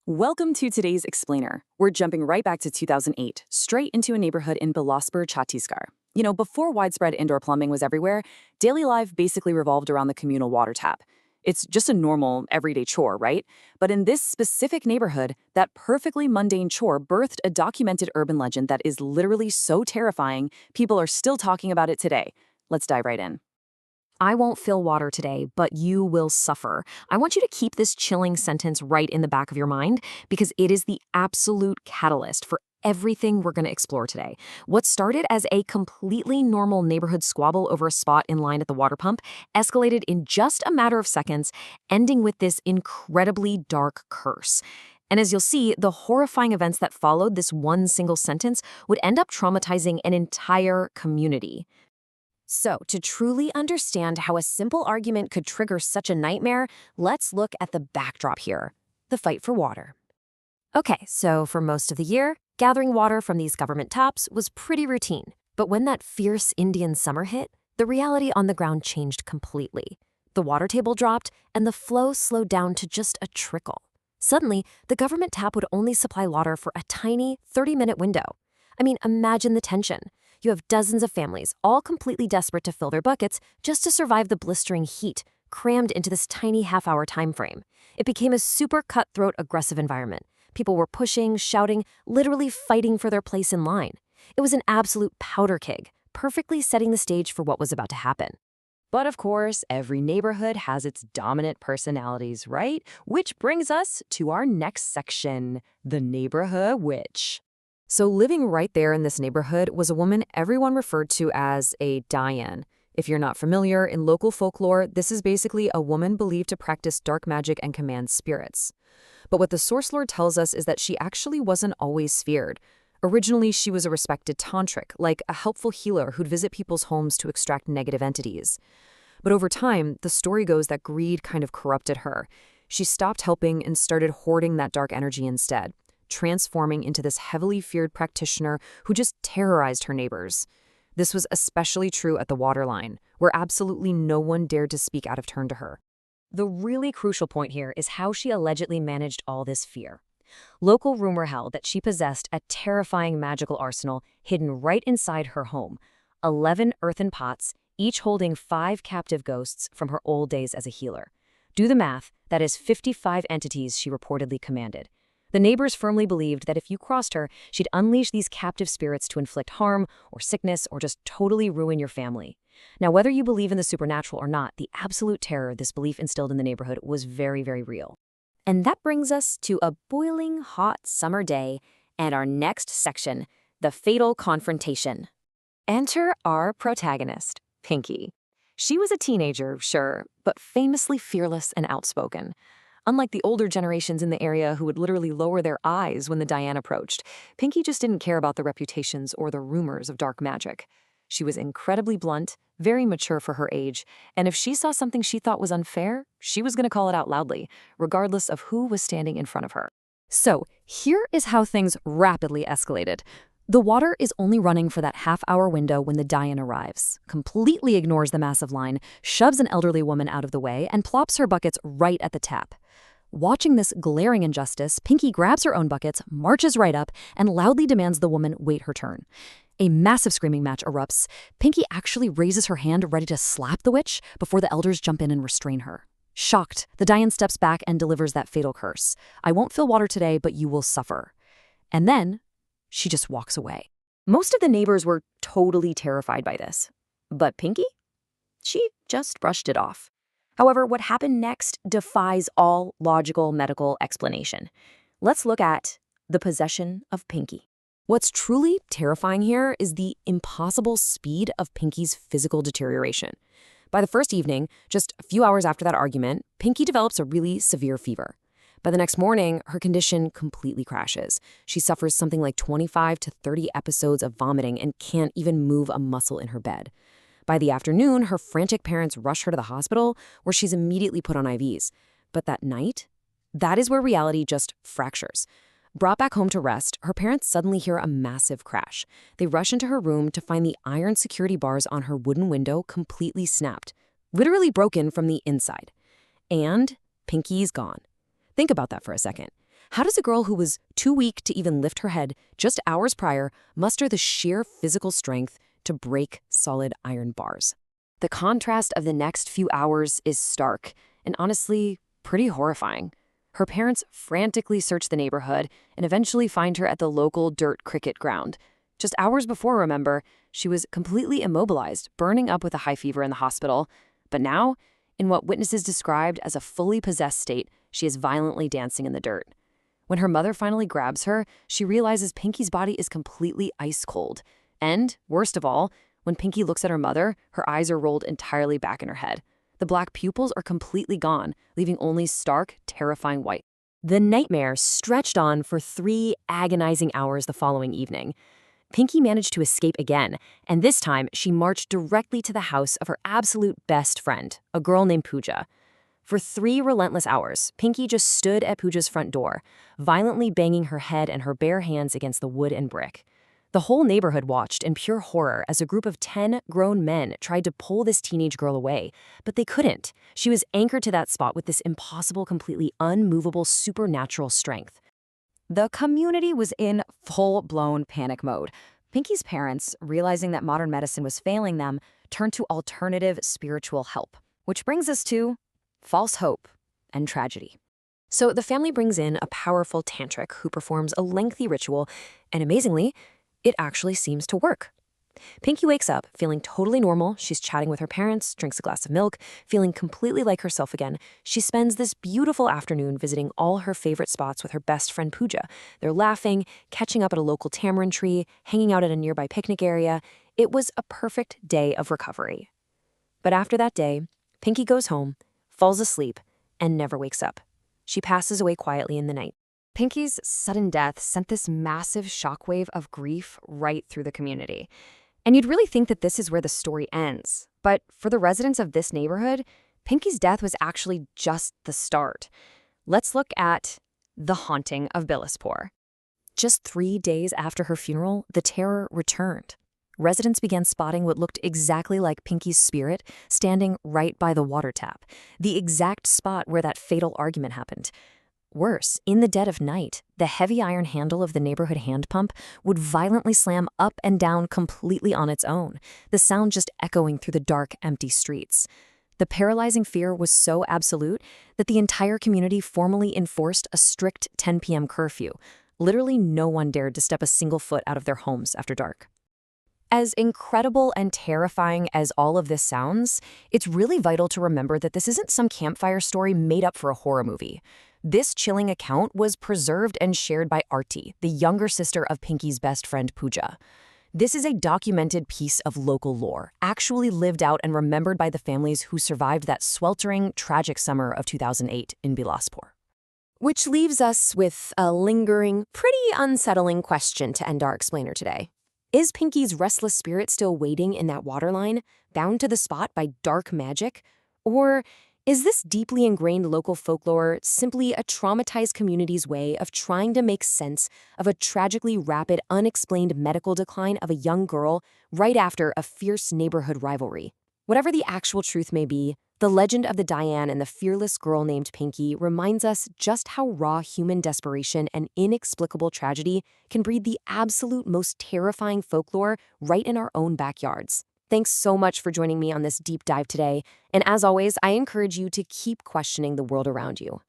Welcome to today's Explainer. We're jumping right back to 2008, straight into a neighborhood in Bilaspur, Chhattisgarh. Before widespread indoor plumbing was everywhere, daily life basically revolved around the communal water tap. It's just a normal, everyday chore, right? But in this specific neighborhood, that perfectly mundane chore birthed a documented urban legend that is literally so terrifying, people are still talking about it today. Let's dive right in. I won't fill water today, but you will suffer. I want you to keep this chilling sentence right in the back of your mind because it is the absolute catalyst for everything we're going to explore today. What started as a completely normal neighborhood squabble over a spot in line at the water pump escalated in just a matter of seconds, ending with this incredibly dark curse. And as you'll see, the horrifying events that followed this one single sentence would end up traumatizing an entire community. So, to truly understand how a simple argument could trigger such a nightmare, let's look at the backdrop here, the fight for water. Okay, so for most of the year, gathering water from these government taps was pretty routine. But when that fierce Indian summer hit, the reality on the ground changed completely. The water table dropped, and the flow slowed down to just a trickle. Suddenly, the government tap would only supply water for a tiny 30-minute window. I mean, imagine the tension. You have dozens of families, all completely desperate to fill their buckets just to survive the blistering heat, crammed into this tiny half-hour time frame. It became a super cutthroat, aggressive environment. People were pushing, shouting, literally fighting for their place in line. It was an absolute powder keg, perfectly setting the stage for what was about to happen. But of course, every neighborhood has its dominant personalities, right? Which brings us to our next section, the neighborhood witch. So living right there in this neighborhood was a woman everyone referred to as a Dian. If you're not familiar, in local folklore, this is basically a woman believed to practice dark magic and command spirits. But what the source lore tells us is that she actually wasn't always feared. Originally, she was a respected tantric, like a helpful healer who'd visit people's homes to extract negative entities. But over time, the story goes that greed kind of corrupted her. She stopped helping and started hoarding that dark energy instead, transforming into this heavily feared practitioner who just terrorized her neighbors. This was especially true at the waterline, where absolutely no one dared to speak out of turn to her. The really crucial point here is how she allegedly managed all this fear. Local rumor held that she possessed a terrifying magical arsenal hidden right inside her home, 11 earthen pots, each holding 5 captive ghosts from her old days as a healer. Do the math, that is 55 entities she reportedly commanded. The neighbors firmly believed that if you crossed her, she'd unleash these captive spirits to inflict harm or sickness or just totally ruin your family. Now, whether you believe in the supernatural or not, the absolute terror this belief instilled in the neighborhood was very, very real. And that brings us to a boiling hot summer day and our next section, the fatal confrontation. Enter our protagonist, Pinky. She was a teenager, sure, but famously fearless and outspoken. Unlike the older generations in the area who would literally lower their eyes when the Dian approached, Pinky just didn't care about the reputations or the rumors of dark magic. She was incredibly blunt, very mature for her age, and if she saw something she thought was unfair, she was going to call it out loudly, regardless of who was standing in front of her. So, here is how things rapidly escalated. The water is only running for that half-hour window when the Dian arrives, completely ignores the massive line, shoves an elderly woman out of the way, and plops her buckets right at the tap. Watching this glaring injustice, Pinky grabs her own buckets, marches right up, and loudly demands the woman wait her turn. A massive screaming match erupts. Pinky actually raises her hand ready to slap the witch before the elders jump in and restrain her. Shocked, the Dian steps back and delivers that fatal curse. I won't fill water today, but you will suffer. And then she just walks away. Most of the neighbors were totally terrified by this. But Pinky? She just brushed it off. However, what happened next defies all logical medical explanation. Let's look at the possession of Pinky. What's truly terrifying here is the impossible speed of Pinky's physical deterioration. By the first evening, just a few hours after that argument, Pinky develops a really severe fever. By the next morning, her condition completely crashes. She suffers something like 25 to 30 episodes of vomiting and can't even move a muscle in her bed. By the afternoon, her frantic parents rush her to the hospital, where she's immediately put on IVs. But that night, that is where reality just fractures. Brought back home to rest, her parents suddenly hear a massive crash. They rush into her room to find the iron security bars on her wooden window completely snapped, literally broken from the inside. And Pinky's gone. Think about that for a second. How does a girl who was too weak to even lift her head just hours prior muster the sheer physical strength to break solid iron bars? The contrast of the next few hours is stark and honestly pretty horrifying. Her parents frantically search the neighborhood and eventually find her at the local dirt cricket ground. Just hours before, remember, she was completely immobilized, burning up with a high fever in the hospital. But now, in what witnesses described as a fully possessed state, she is violently dancing in the dirt. When her mother finally grabs her, she realizes Pinky's body is completely ice cold. And, worst of all, when Pinky looks at her mother, her eyes are rolled entirely back in her head. The black pupils are completely gone, leaving only stark, terrifying white. The nightmare stretched on for 3 agonizing hours the following evening. Pinky managed to escape again, and this time she marched directly to the house of her absolute best friend, a girl named Pooja. For 3 relentless hours, Pinky just stood at Pooja's front door, violently banging her head and her bare hands against the wood and brick. The whole neighborhood watched in pure horror as a group of 10 grown men tried to pull this teenage girl away, but they couldn't. She was anchored to that spot with this impossible, completely unmovable supernatural strength. The community was in full-blown panic mode. Pinky's parents, realizing that modern medicine was failing them, turned to alternative spiritual help, which brings us to false hope and tragedy. So the family brings in a powerful tantric who performs a lengthy ritual, and amazingly, it actually seems to work. Pinky wakes up feeling totally normal. She's chatting with her parents, drinks a glass of milk, feeling completely like herself again. She spends this beautiful afternoon visiting all her favorite spots with her best friend Pooja. They're laughing, catching up at a local tamarind tree, hanging out at a nearby picnic area. It was a perfect day of recovery. But after that day, Pinky goes home, falls asleep, and never wakes up. She passes away quietly in the night. Pinky's sudden death sent this massive shockwave of grief right through the community. And you'd really think that this is where the story ends. But for the residents of this neighborhood, Pinky's death was actually just the start. Let's look at the haunting of Bilaspur. Just 3 days after her funeral, the terror returned. Residents began spotting what looked exactly like Pinky's spirit standing right by the water tap, the exact spot where that fatal argument happened. Worse, in the dead of night, the heavy iron handle of the neighborhood hand pump would violently slam up and down completely on its own, the sound just echoing through the dark, empty streets. The paralyzing fear was so absolute that the entire community formally enforced a strict 10 p.m. curfew. Literally no one dared to step a single foot out of their homes after dark. As incredible and terrifying as all of this sounds, it's really vital to remember that this isn't some campfire story made up for a horror movie. This chilling account was preserved and shared by Arti, the younger sister of Pinky's best friend Pooja. This is a documented piece of local lore, actually lived out and remembered by the families who survived that sweltering, tragic summer of 2008 in Bilaspur. Which leaves us with a lingering, pretty unsettling question to end our explainer today. Is Pinky's restless spirit still waiting in that waterline, bound to the spot by dark magic? Or is this deeply ingrained local folklore simply a traumatized community's way of trying to make sense of a tragically rapid, unexplained medical decline of a young girl right after a fierce neighborhood rivalry? Whatever the actual truth may be, the legend of the Diane and the fearless girl named Pinky reminds us just how raw human desperation and inexplicable tragedy can breed the absolute most terrifying folklore right in our own backyards. Thanks so much for joining me on this deep dive today, and as always, I encourage you to keep questioning the world around you.